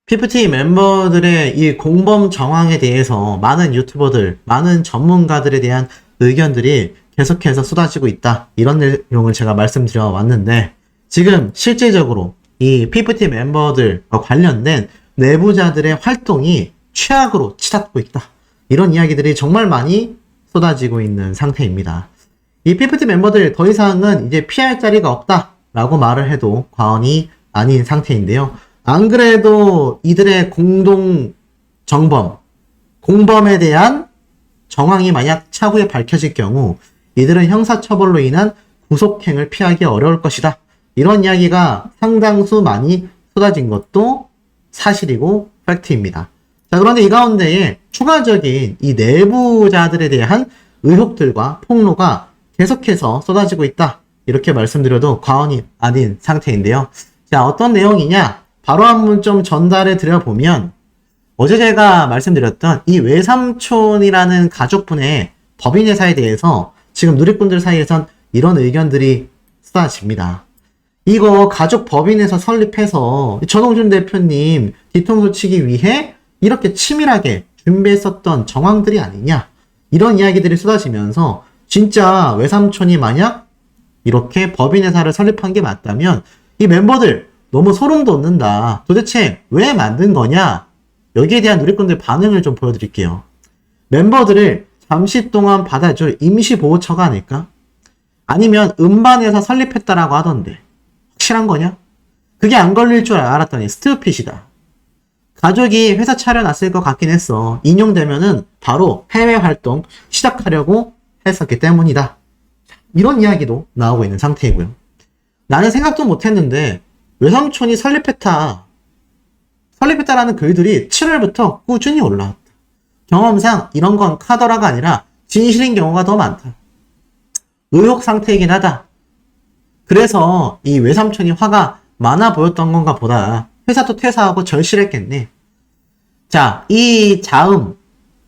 PFT 멤버들의 이 공범 정황에 대해서 많은 유튜버들, 많은 전문가들에 대한 의견들이 계속해서 쏟아지고 있다. 이런 내용을 제가 말씀드려 왔는데, 지금 실제적으로 이 PFT 멤버들과 관련된 내부자들의 활동이 최악으로 치닫고 있다. 이런 이야기들이 정말 많이 쏟아지고 있는 상태입니다. 이 PFT 멤버들 더 이상은 이제 피할 자리가 없다라고 말을 해도 과언이 아닌 상태인데요. 안 그래도 이들의 공동 정범, 공범에 대한 정황이 만약 차후에 밝혀질 경우 이들은 형사처벌로 인한 구속행을 피하기 어려울 것이다. 이런 이야기가 상당수 많이 쏟아진 것도 사실이고 팩트입니다. 자, 그런데 이 가운데에 추가적인 이 내부자들에 대한 의혹들과 폭로가 계속해서 쏟아지고 있다. 이렇게 말씀드려도 과언이 아닌 상태인데요. 자, 어떤 내용이냐? 바로 한번 좀 전달해 드려보면, 어제 제가 말씀드렸던 이 외삼촌이라는 가족분의 법인회사에 대해서 지금 누리꾼들 사이에선 이런 의견들이 쏟아집니다. 이거 가족 법인회사 설립해서 전홍준 대표님 뒤통수 치기 위해 이렇게 치밀하게 준비했었던 정황들이 아니냐, 이런 이야기들이 쏟아지면서 진짜 외삼촌이 만약 이렇게 법인회사를 설립한 게 맞다면 이 멤버들 너무 소름 돋는다. 도대체 왜 만든 거냐? 여기에 대한 누리꾼들 반응을 좀 보여드릴게요. 멤버들을 잠시 동안 받아줄 임시보호처가 아닐까? 아니면 음반회사 설립했다라고 하던데 확실한 거냐? 그게 안 걸릴 줄 알았더니 스튜핏이다. 가족이 회사 차려놨을 것 같긴 했어. 인용되면은 바로 해외 활동 시작하려고 했었기 때문이다. 이런 이야기도 나오고 있는 상태이고요. 나는 생각도 못했는데 외삼촌이 설립했다라는 글들이 7월부터 꾸준히 올라왔다. 경험상 이런 건 카더라가 아니라 진실인 경우가 더 많다. 의혹 상태이긴 하다. 그래서 이 외삼촌이 화가 많아 보였던 건가 보다. 회사도 퇴사하고 절실했겠네. 자, 이 자음,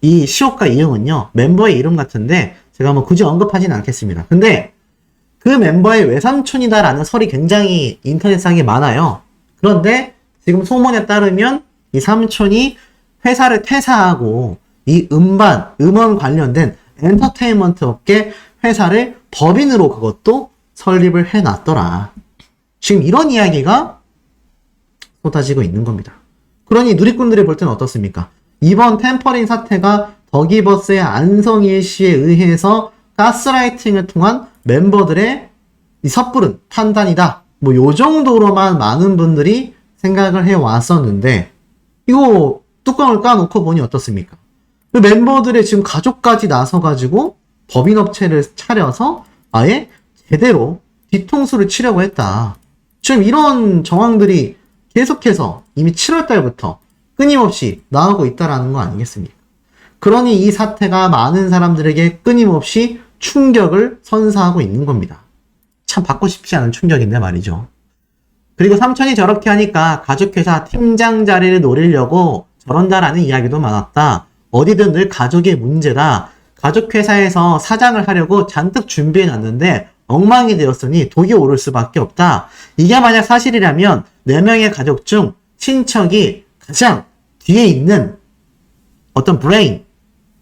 이 시옷과 이응은요, 멤버의 이름 같은데 제가 뭐 굳이 언급하진 않겠습니다. 근데 그 멤버의 외삼촌이다라는 설이 굉장히 인터넷상에 많아요. 그런데 지금 소문에 따르면 이 삼촌이 회사를 퇴사하고 이 음원 관련된 엔터테인먼트 업계 회사를 법인으로 그것도 설립을 해놨더라. 지금 이런 이야기가 쏟아지고 있는 겁니다. 그러니 누리꾼들이 볼 때는 어떻습니까? 이번 템퍼링 사태가 더기버스의 안성일 씨에 의해서 가스라이팅을 통한 멤버들의 이 섣부른 판단이다. 뭐 요 정도로만 많은 분들이 생각을 해왔었는데 이거 뚜껑을 까놓고 보니 어떻습니까? 멤버들의 지금 가족까지 나서가지고 법인업체를 차려서 아예 제대로 뒤통수를 치려고 했다. 지금 이런 정황들이 계속해서 이미 7월달부터 끊임없이 나오고 있다라는 거 아니겠습니까? 그러니 이 사태가 많은 사람들에게 끊임없이 충격을 선사하고 있는 겁니다. 참 받고 싶지 않은 충격인데 말이죠. 그리고 삼촌이 저렇게 하니까 가족회사 팀장 자리를 노리려고 저런다라는 이야기도 많았다. 어디든 늘 가족의 문제다. 가족회사에서 사장을 하려고 잔뜩 준비해놨는데 엉망이 되었으니 독이 오를 수밖에 없다. 이게 만약 사실이라면 4명의 가족 중 친척이 가장 뒤에 있는 어떤 브레인,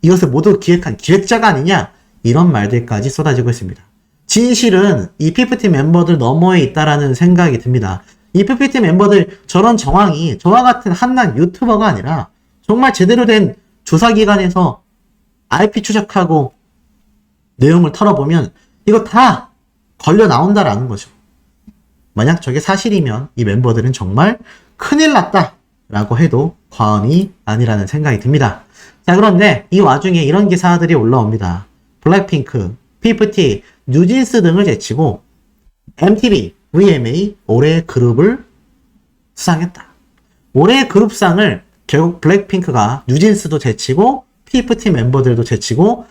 이것을 모두 기획한 기획자가 아니냐, 이런 말들까지 쏟아지고 있습니다. 진실은 이 PFT 멤버들 너머에 있다라는 생각이 듭니다. 이 PFT 멤버들 저런 정황이 저와 같은 한낱 유튜버가 아니라 정말 제대로 된 조사기관에서 IP 추적하고 내용을 털어보면 이거 다 걸려 나온다라는 거죠. 만약 저게 사실이면 이 멤버들은 정말 큰일 났다 라고 해도 과언이 아니라는 생각이 듭니다. 자, 그런데 이 와중에 이런 기사들이 올라옵니다. 블랙핑크, PFT, 뉴진스 등을 제치고 MTV, VMA 올해의 그룹을 수상했다. 올해의 그룹상을 결국 블랙핑크가 뉴진스도 제치고 PFT 멤버들도 제치고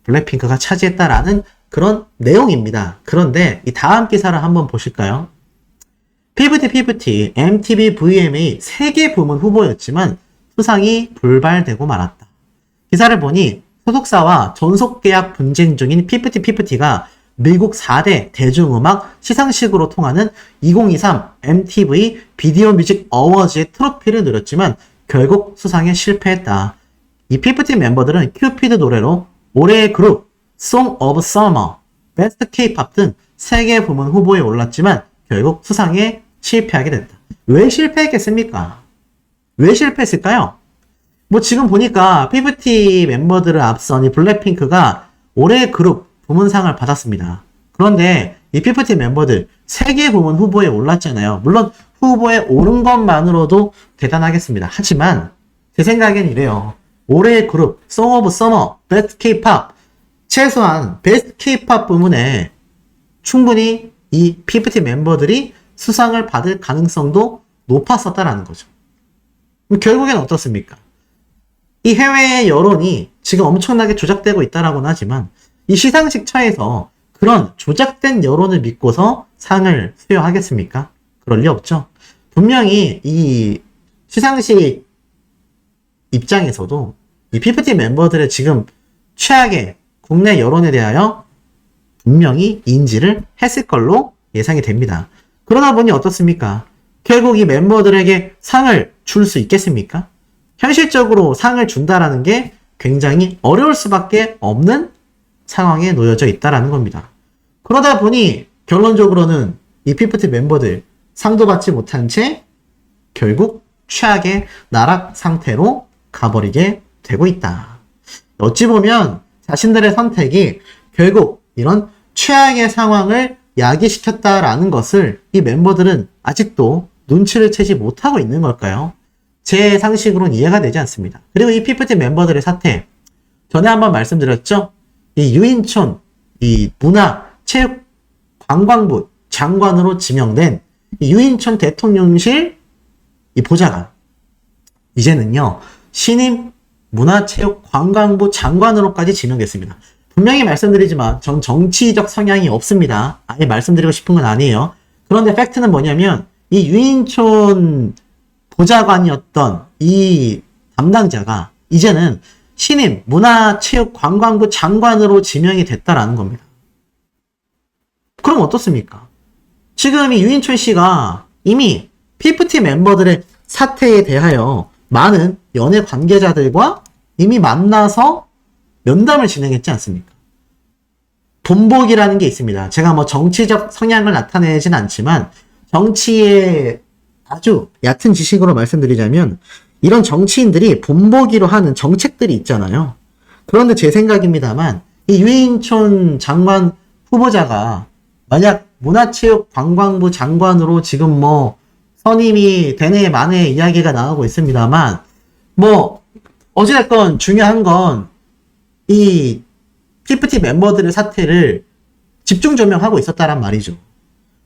블랙핑크가 차지했다라는 그런 내용입니다. 그런데 이 다음 기사를 한번 보실까요? PFT, MTV, VMA 3개 부문 후보였지만 수상이 불발되고 말았다. 기사를 보니 소속사와 전속계약 분쟁 중인 PFT가 미국 4대 대중음악 시상식으로 통하는 2023 MTV 비디오 뮤직 어워즈의 트로피를 누렸지만 결국 수상에 실패했다. 이 피프티 멤버들은 큐피드 노래로 올해의 그룹, Song of Summer, 베스트 K-pop 등 3개 부문 후보에 올랐지만 결국 수상에 실패하게 됐다. 왜 실패했겠습니까? 왜 실패했을까요? 뭐 지금 보니까 피프티 멤버들을 앞선 이 블랙핑크가 올해의 그룹 부문상을 받았습니다. 그런데 이 피프티 멤버들 3개 부문 후보에 올랐잖아요. 물론 후보에 오른 것만으로도 대단하겠습니다. 하지만 제 생각엔 이래요. 올해의 그룹, Song of Summer, Best K-pop, 최소한 Best K-pop 부문에 충분히 이 피프티 멤버들이 수상을 받을 가능성도 높았었다라는 거죠. 결국엔 어떻습니까? 이 해외의 여론이 지금 엄청나게 조작되고 있다라고는 하지만 이 시상식 차에서 그런 조작된 여론을 믿고서 상을 수여하겠습니까? 그럴 리 없죠. 분명히 이 시상식 입장에서도 이 피프티 멤버들의 지금 최악의 국내 여론에 대하여 분명히 인지를 했을 걸로 예상이 됩니다. 그러다 보니 어떻습니까? 결국 이 멤버들에게 상을 줄 수 있겠습니까? 현실적으로 상을 준다라는 게 굉장히 어려울 수밖에 없는 상황에 놓여져 있다라는 겁니다. 그러다 보니 결론적으로는 이 피프티 멤버들 상도 받지 못한 채 결국 최악의 나락 상태로 가버리게 되고 있다. 어찌 보면 자신들의 선택이 결국 이런 최악의 상황을 야기시켰다라는 것을 이 멤버들은 아직도 눈치를 채지 못하고 있는 걸까요? 제 상식으로는 이해가 되지 않습니다. 그리고 이 피프티 멤버들의 사태, 전에 한번 말씀드렸죠? 이 유인촌, 이 문화체육관광부 장관으로 지명된 이 유인촌 대통령실 이 보좌관, 이제는요, 신임 문화체육관광부 장관으로까지 지명됐습니다. 분명히 말씀드리지만 전 정치적 성향이 없습니다. 아예 말씀드리고 싶은 건 아니에요. 그런데 팩트는 뭐냐면 이 유인촌 보좌관이었던 이 담당자가 이제는 신임 문화체육관광부 장관으로 지명이 됐다라는 겁니다. 그럼 어떻습니까? 지금 이 유인촌 씨가 이미 피프티 멤버들의 사태에 대하여 많은 연예 관계자들과 이미 만나서 면담을 진행했지 않습니까? 본보기라는 게 있습니다. 제가 뭐 정치적 성향을 나타내진 않지만 정치의 아주 얕은 지식으로 말씀드리자면 이런 정치인들이 본보기로 하는 정책들이 있잖아요. 그런데 제 생각입니다만 이 유인촌 장관 후보자가 만약 문화체육관광부 장관으로 지금 뭐 선임이 되네 마네 이야기가 나오고 있습니다만 뭐 어찌됐건 중요한 건 이 피프티 멤버들의 사태를 집중 조명하고 있었다란 말이죠.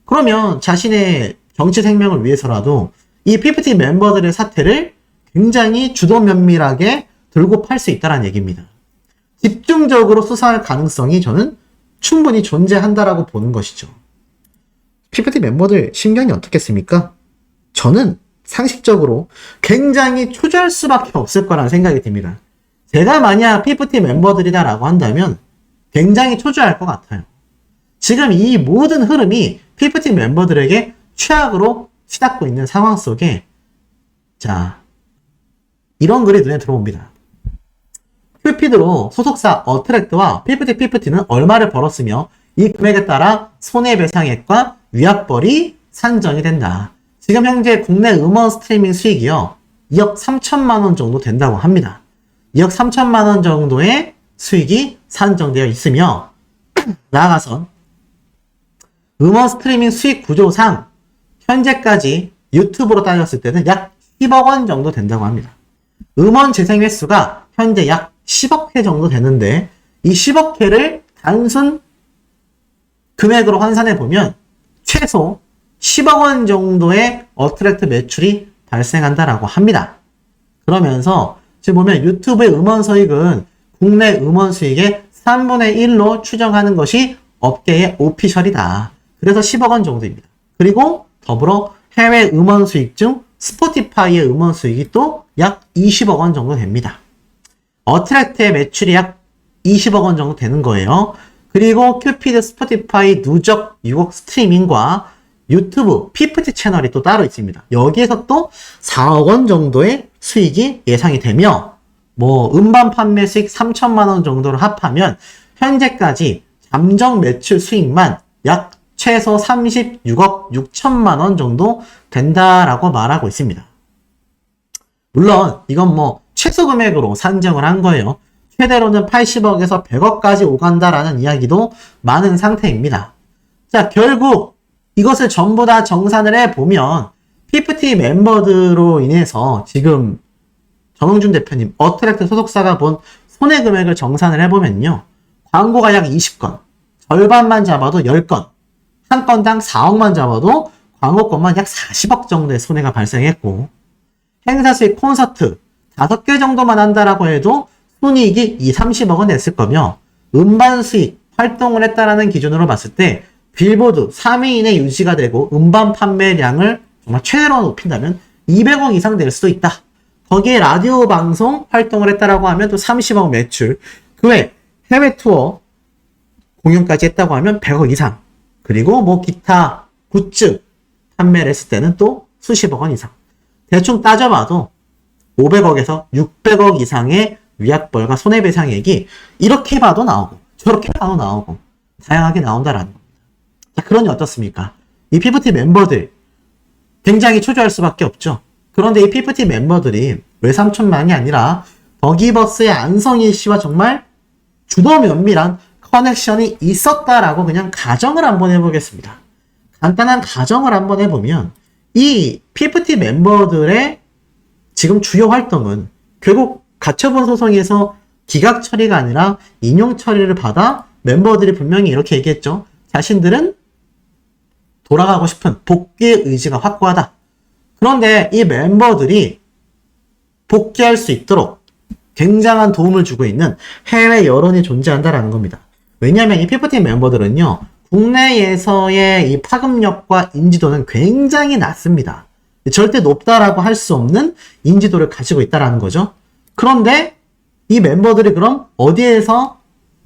그러면 자신의 정치 생명을 위해서라도 이 피프티 멤버들의 사태를 굉장히 주도 면밀하게 들고 팔 수 있다는 얘기입니다. 집중적으로 수사할 가능성이 저는 충분히 존재한다라고 보는 것이죠. 피프티 멤버들 신경이 어떻겠습니까? 저는 상식적으로 굉장히 초조할 수밖에 없을 거라는 생각이 듭니다. 제가 만약 피프티 멤버들이다라고 한다면 굉장히 초조할 것 같아요. 지금 이 모든 흐름이 피프티 멤버들에게 최악으로 치닫고 있는 상황 속에 자 이런 글이 눈에 들어옵니다. 큐피드로 소속사 어트랙트와 피프티는 얼마를 벌었으며 이 금액에 따라 손해배상액과 위약벌이 산정이 된다. 지금 현재 국내 음원 스트리밍 수익이요 2억 3천만 원 정도 된다고 합니다. 2억 3천만 원 정도의 수익이 산정되어 있으며 나아가서 음원 스트리밍 수익 구조상 현재까지 유튜브로 따졌을 때는 약 10억 원 정도 된다고 합니다. 음원 재생 횟수가 현재 약 10억 회 정도 되는데 이 10억 회를 단순 금액으로 환산해 보면 최소 10억 원 정도의 어트랙트 매출이 발생한다라고 합니다. 그러면서 지금 보면 유튜브의 음원 수익은 국내 음원 수익의 3분의 1로 추정하는 것이 업계의 오피셜이다. 그래서 10억 원 정도입니다. 그리고 더불어 해외 음원 수익 중 스포티파이의 음원 수익이 또 약 20억 원 정도 됩니다. 어트랙트의 매출이 약 20억 원 정도 되는 거예요. 그리고 큐피드, 스포티파이, 누적, 유곡 스트리밍과 유튜브, 피프티 채널이 또 따로 있습니다. 여기에서 또 4억 원 정도의 수익이 예상이 되며 뭐 음반 판매 수익 3천만 원 정도를 합하면 현재까지 잠정 매출 수익만 약 최소 36억 6천만 원 정도 된다라고 말하고 있습니다. 물론 이건 뭐 최소 금액으로 산정을 한 거예요. 최대로는 80억에서 100억까지 오간다라는 이야기도 많은 상태입니다. 자, 결국 이것을 전부 다 정산을 해보면 PFT 멤버들로 인해서 지금 정영준 대표님, 어트랙트 소속사가 본 손해금액을 정산을 해보면요. 광고가 약 20건, 절반만 잡아도 10건, 한 건당 4억만 잡아도 광고권만 약 40억 정도의 손해가 발생했고, 행사 수익 콘서트 5개 정도만 한다라고 해도 순이익이 30억은 냈을 거며, 음반 수익 활동을 했다라는 기준으로 봤을 때 빌보드 3위인에 유지가 되고 음반 판매량을 정말 최대로 높인다면 200억 이상 될 수도 있다. 거기에 라디오 방송 활동을 했다라고 하면 또 30억 매출, 그 외 해외 투어 공연까지 했다고 하면 100억 이상, 그리고 뭐 기타 굿즈 판매를 했을 때는 또 수십억 원 이상. 대충 따져봐도 500억에서 600억 이상의 위약벌과 손해배상액이 이렇게 봐도 나오고 저렇게 봐도 나오고 다양하게 나온다라는 겁니다. 자, 그러니 어떻습니까? 이 PFT 멤버들 굉장히 초조할 수밖에 없죠. 그런데 이 PFT 멤버들이 외삼촌만이 아니라 버기버스의 안성일 씨와 정말 주도 면밀한 커넥션이 있었다라고 그냥 가정을 한번 해보겠습니다. 간단한 가정을 한번 해보면 이 PFT 멤버들의 지금 주요 활동은 결국 가처분 소송에서 기각 처리가 아니라 인용 처리를 받아 멤버들이 분명히 이렇게 얘기했죠. 자신들은 돌아가고 싶은 복귀의 의지가 확고하다. 그런데 이 멤버들이 복귀할 수 있도록 굉장한 도움을 주고 있는 해외 여론이 존재한다라는 겁니다. 왜냐하면 이 PFT 멤버들은요, 국내에서의 이 파급력과 인지도는 굉장히 낮습니다. 절대 높다라고 할 수 없는 인지도를 가지고 있다라는 거죠. 그런데 이 멤버들이 그럼 어디에서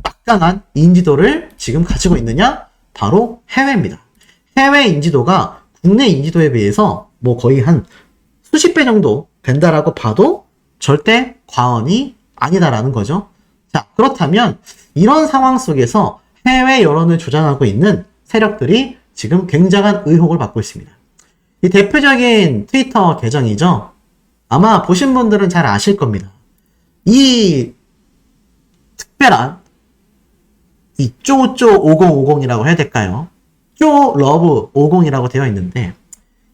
막강한 인지도를 지금 가지고 있느냐? 바로 해외입니다. 해외 인지도가 국내 인지도에 비해서 뭐 거의 한 수십 배 정도 된다라고 봐도 절대 과언이 아니다라는 거죠. 자, 그렇다면 이런 상황 속에서 해외 여론을 조장하고 있는 세력들이 지금 굉장한 의혹을 받고 있습니다. 이 대표적인 트위터 계정이죠. 아마 보신 분들은 잘 아실 겁니다. 이 특별한 이 쪼쪼 5050이라고 해야 될까요? 쪼 러브 50이라고 되어 있는데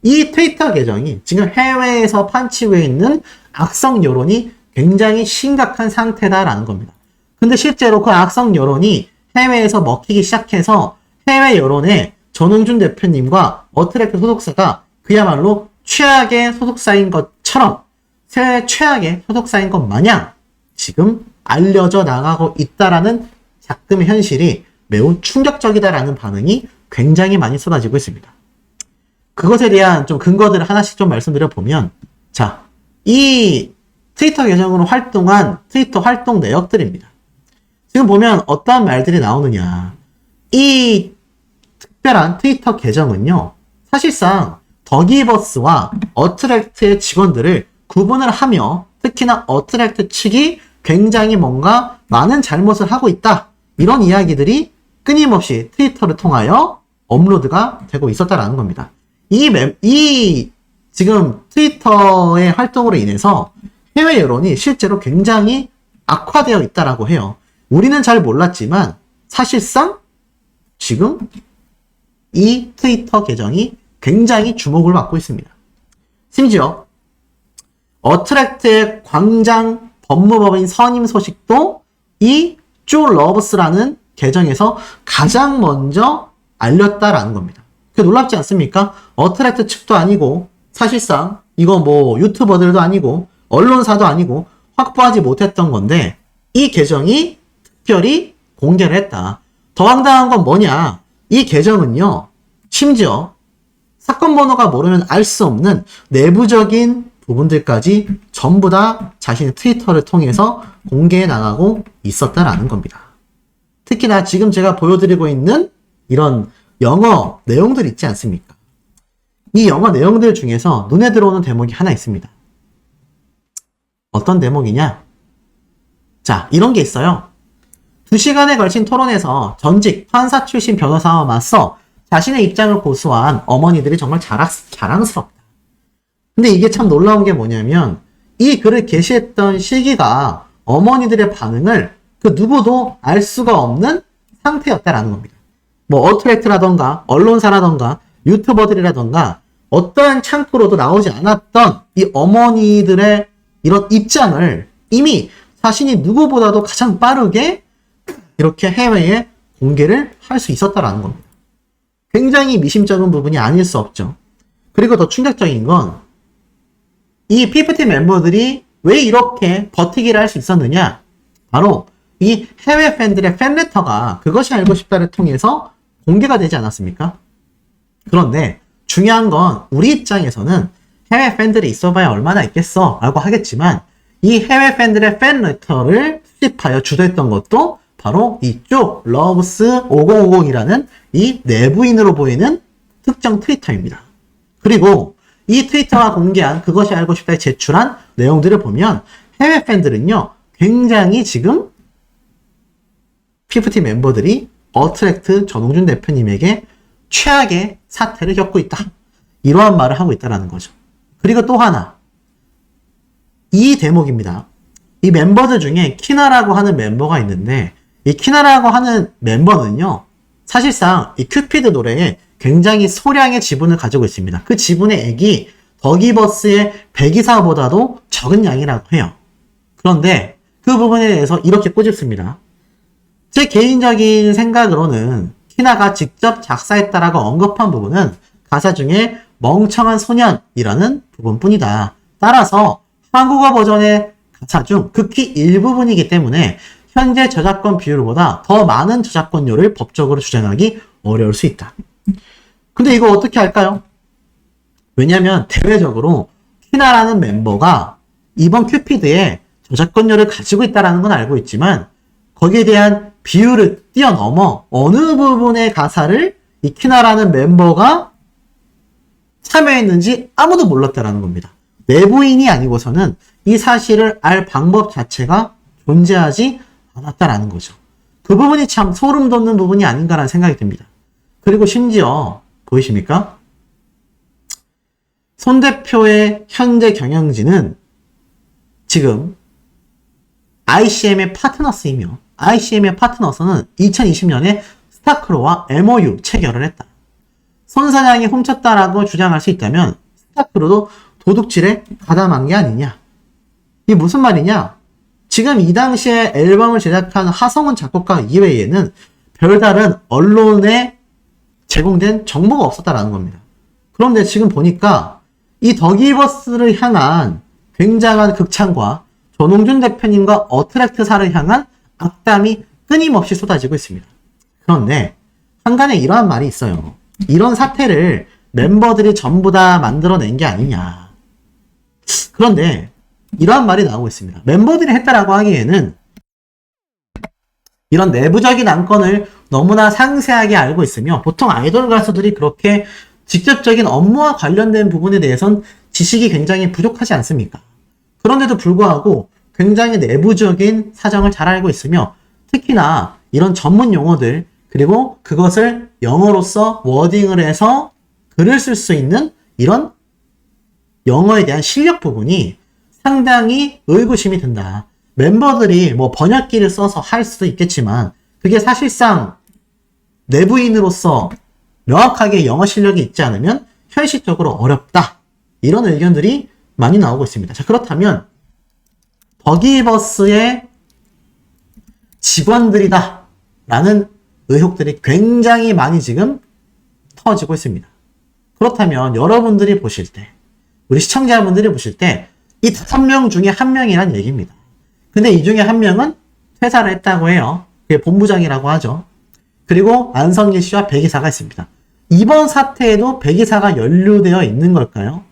이 트위터 계정이 지금 해외에서 판치고 있는 악성 여론이 굉장히 심각한 상태다라는 겁니다. 근데 실제로 그 악성 여론이 해외에서 먹히기 시작해서 해외 여론에 전홍준 대표님과 어트랙트 소속사가 그야말로 최악의 소속사인 것처럼 최악의 소속사인 것 마냥 지금 알려져 나가고 있다라는 작금의 현실이 매우 충격적이다라는 반응이 굉장히 많이 쏟아지고 있습니다. 그것에 대한 좀 근거들을 하나씩 좀 말씀드려보면, 자, 이 트위터 계정으로 활동한 트위터 활동 내역들입니다. 지금 보면 어떠한 말들이 나오느냐. 이 특별한 트위터 계정은요, 사실상 더기버스와 어트랙트의 직원들을 구분을 하며 특히나 어트랙트 측이 굉장히 뭔가 많은 잘못을 하고 있다. 이런 이야기들이 끊임없이 트위터를 통하여 업로드가 되고 있었다라는 겁니다. 이 지금 트위터의 활동으로 인해서 해외 여론이 실제로 굉장히 악화되어 있다라고 해요. 우리는 잘 몰랐지만 사실상 지금 이 트위터 계정이 굉장히 주목을 받고 있습니다. 심지어 어트랙트의 광장 법무법인 선임 소식도 이 쪼 러브스라는 계정에서 가장 먼저 알렸다라는 겁니다. 그게 놀랍지 않습니까? 어트랙트 측도 아니고 사실상 이거 뭐 유튜버들도 아니고 언론사도 아니고 확보하지 못했던 건데 이 계정이 특별히 공개를 했다. 더 황당한 건 뭐냐? 이 계정은요, 심지어 사건 번호가 모르면 알 수 없는 내부적인 부분들까지 전부 다 자신의 트위터를 통해서 공개해 나가고 있었다라는 겁니다. 특히나 지금 제가 보여드리고 있는 이런 영어 내용들 있지 않습니까? 이 영어 내용들 중에서 눈에 들어오는 대목이 하나 있습니다. 어떤 대목이냐? 자, 이런 게 있어요. 2시간에 걸친 토론에서 전직 판사 출신 변호사와 맞서 자신의 입장을 고수한 어머니들이 정말 자랑스럽다. 근데 이게 참 놀라운 게 뭐냐면 이 글을 게시했던 시기가 어머니들의 반응을 그 누구도 알 수가 없는 상태였다라는 겁니다. 뭐 어트랙트라던가 언론사라던가 유튜버들이라던가 어떠한 창구로도 나오지 않았던 이 어머니들의 이런 입장을 이미 자신이 누구보다도 가장 빠르게 이렇게 해외에 공개를 할 수 있었다라는 겁니다. 굉장히 미심쩍은 부분이 아닐 수 없죠. 그리고 더 충격적인 건 이 PFT 멤버들이 왜 이렇게 버티기를 할 수 있었느냐? 바로 이 해외 팬들의 팬레터가 그것이 알고 싶다를 통해서 공개가 되지 않았습니까? 그런데 중요한 건 우리 입장에서는 해외 팬들이 있어봐야 얼마나 있겠어 라고 하겠지만 이 해외 팬들의 팬레터를 수집하여 주도했던 것도 바로 이쪽 러브스 5050이라는 이 내부인으로 보이는 특정 트위터입니다. 그리고 이 트위터가 공개한 그것이 알고 싶다에 제출한 내용들을 보면 해외 팬들은요 굉장히 지금 PFT 멤버들이 어트랙트 전홍준 대표님에게 최악의 사태를 겪고 있다. 이러한 말을 하고 있다는 거죠. 그리고 또 하나 이 대목입니다. 이 멤버들 중에 키나라고 하는 멤버가 있는데 이 키나라고 하는 멤버는요 사실상 이 큐피드 노래에 굉장히 소량의 지분을 가지고 있습니다. 그 지분의 액이 더기버스의 배기사보다도 적은 양이라고 해요. 그런데 그 부분에 대해서 이렇게 꼬집습니다. 제 개인적인 생각으로는 키나가 직접 작사했다라고 언급한 부분은 가사 중에 멍청한 소년이라는 부분뿐이다. 따라서 한국어 버전의 가사 중 극히 일부분이기 때문에 현재 저작권 비율보다 더 많은 저작권료를 법적으로 주장하기 어려울 수 있다. 근데 이거 어떻게 할까요? 왜냐면 대외적으로 키나라는 멤버가 이번 큐피드에 저작권료를 가지고 있다는 건 알고 있지만 거기에 대한 비율을 뛰어넘어 어느 부분의 가사를 이 키나라는 멤버가 참여했는지 아무도 몰랐다는 겁니다. 내부인이 아니고서는 이 사실을 알 방법 자체가 존재하지 않았다라는 거죠. 그 부분이 참 소름 돋는 부분이 아닌가라는 생각이 듭니다. 그리고 심지어 보이십니까? 손 대표의 현재 경영진은 지금 ICM의 파트너스이며 ICM의 파트너스는 2020년에 스타크로와 MOU 체결을 했다. 손 사장이 훔쳤다라고 주장할 수 있다면 스타크로도 도둑질에 가담한 게 아니냐. 이게 무슨 말이냐? 지금 이 당시에 앨범을 제작한 하성운 작곡가 이외에는 별다른 언론에 제공된 정보가 없었다라는 겁니다. 그런데 지금 보니까 이 더기버스를 향한 굉장한 극찬과 전홍준 대표님과 어트랙트사를 향한 악담이 끊임없이 쏟아지고 있습니다. 그런데 한간에 이러한 말이 있어요. 이런 사태를 멤버들이 전부 다 만들어낸 게 아니냐. 그런데 이러한 말이 나오고 있습니다. 멤버들이 했다라고 하기에는 이런 내부적인 안건을 너무나 상세하게 알고 있으며 보통 아이돌 가수들이 그렇게 직접적인 업무와 관련된 부분에 대해선 지식이 굉장히 부족하지 않습니까? 그런데도 불구하고 굉장히 내부적인 사정을 잘 알고 있으며 특히나 이런 전문 용어들 그리고 그것을 영어로서 워딩을 해서 글을 쓸 수 있는 이런 영어에 대한 실력 부분이 상당히 의구심이 든다. 멤버들이 뭐 번역기를 써서 할 수도 있겠지만 그게 사실상 내부인으로서 명확하게 영어 실력이 있지 않으면 현실적으로 어렵다. 이런 의견들이 많이 나오고 있습니다. 자, 그렇다면 더기버스의 직원들이다 라는 의혹들이 굉장히 많이 지금 터지고 있습니다. 그렇다면 여러분들이 보실 때 우리 시청자분들이 보실 때 이 5명 중에 1명이란 얘기입니다. 근데 이 중에 1명은 퇴사를 했다고 해요. 그게 본부장이라고 하죠. 그리고 안성길 씨와 배기사가 있습니다. 이번 사태에도 배기사가 연루되어 있는 걸까요?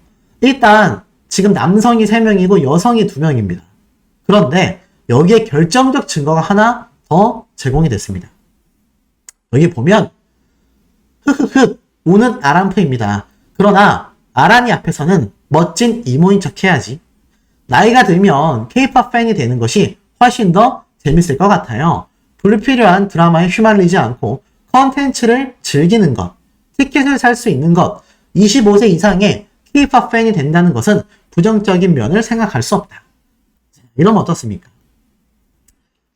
일단 지금 남성이 3명이고 여성이 2명입니다. 그런데 여기에 결정적 증거가 하나 더 제공이 됐습니다. 여기 보면 흐흐흐 우는 아람프입니다. 그러나 아란이 앞에서는 멋진 이모인 척 해야지. 나이가 들면 K-POP 팬이 되는 것이 훨씬 더 재밌을 것 같아요. 불필요한 드라마에 휘말리지 않고 컨텐츠를 즐기는 것, 티켓을 살 수 있는 것, 25세 이상의 K-POP 팬이 된다는 것은 부정적인 면을 생각할 수 없다. 이러면 어떻습니까?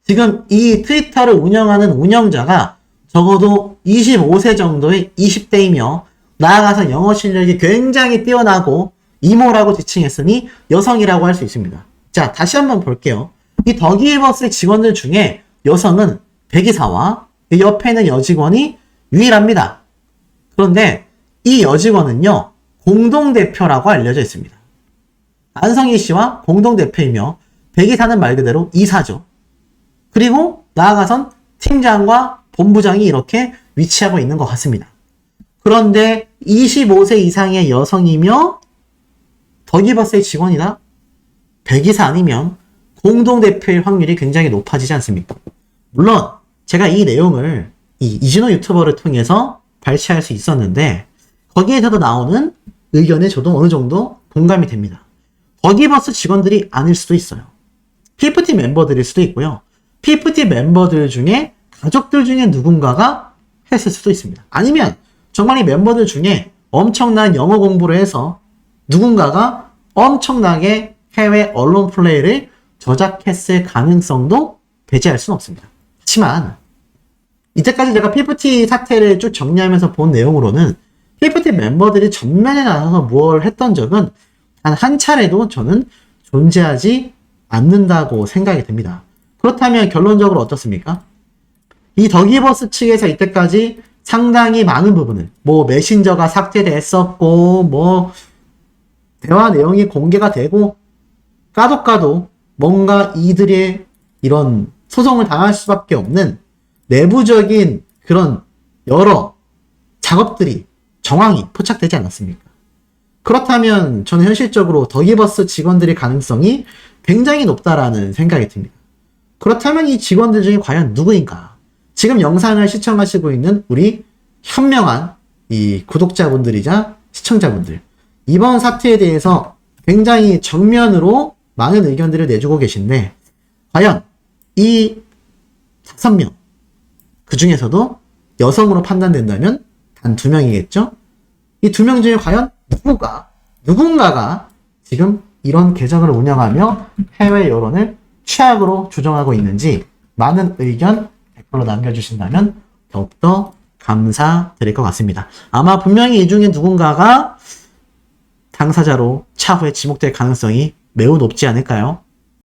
지금 이 트위터를 운영하는 운영자가 적어도 25세 정도의 20대이며 나아가서 영어 실력이 굉장히 뛰어나고 이모라고 지칭했으니 여성이라고 할 수 있습니다. 자, 다시 한번 볼게요. 이 더기버스 직원들 중에 여성은 백이사와 옆에 있는 여직원이 유일합니다. 그런데 이 여직원은요, 공동대표라고 알려져 있습니다. 안성희 씨와 공동대표이며 백이사는 말 그대로 이사죠. 그리고 나아가선 팀장과 본부장이 이렇게 위치하고 있는 것 같습니다. 그런데 25세 이상의 여성이며 더기버스의 직원이다? 백이사 아니면 공동대표일 확률이 굉장히 높아지지 않습니까? 물론 제가 이 내용을 이 이진호 유튜버를 통해서 발췌할 수 있었는데 거기에서도 나오는 의견에 저도 어느 정도 공감이 됩니다. 더기버스 직원들이 아닐 수도 있어요. PFT 멤버들일 수도 있고요. PFT 멤버들 중에 가족들 중에 누군가가 했을 수도 있습니다. 아니면 정말 이 멤버들 중에 엄청난 영어 공부를 해서 누군가가 엄청나게 해외 언론 플레이를 저작했을 가능성도 배제할 수는 없습니다. 하지만 이때까지 제가 PFT 사태를 쭉 정리하면서 본 내용으로는 PFT 멤버들이 전면에 나서서 뭘 했던 적은 단 한 차례도 저는 존재하지 않는다고 생각이 듭니다. 그렇다면 결론적으로 어떻습니까? 이 더기버스 측에서 이때까지 상당히 많은 부분을 메신저가 삭제됐었고 대화 내용이 공개가 되고 까도 뭔가 이들의 이런 소송을 당할 수밖에 없는 내부적인 그런 여러 작업들이 정황이 포착되지 않았습니까? 그렇다면 저는 현실적으로 더기버스 직원들의 가능성이 굉장히 높다라는 생각이 듭니다. 그렇다면 이 직원들 중에 과연 누구인가? 지금 영상을 시청하시고 있는 우리 현명한 이 구독자분들이자 시청자분들, 이번 사태에 대해서 굉장히 정면으로 많은 의견들을 내주고 계신데 과연 이 5명 그 중에서도 여성으로 판단된다면 단 2명이겠죠? 이 2명 중에 과연 누군가가 지금 이런 계정을 운영하며 해외 여론을 최악으로 조정하고 있는지 많은 의견 댓글로 남겨주신다면 더욱더 감사드릴 것 같습니다. 아마 분명히 이 중에 누군가가 당사자로 차후에 지목될 가능성이 매우 높지 않을까요?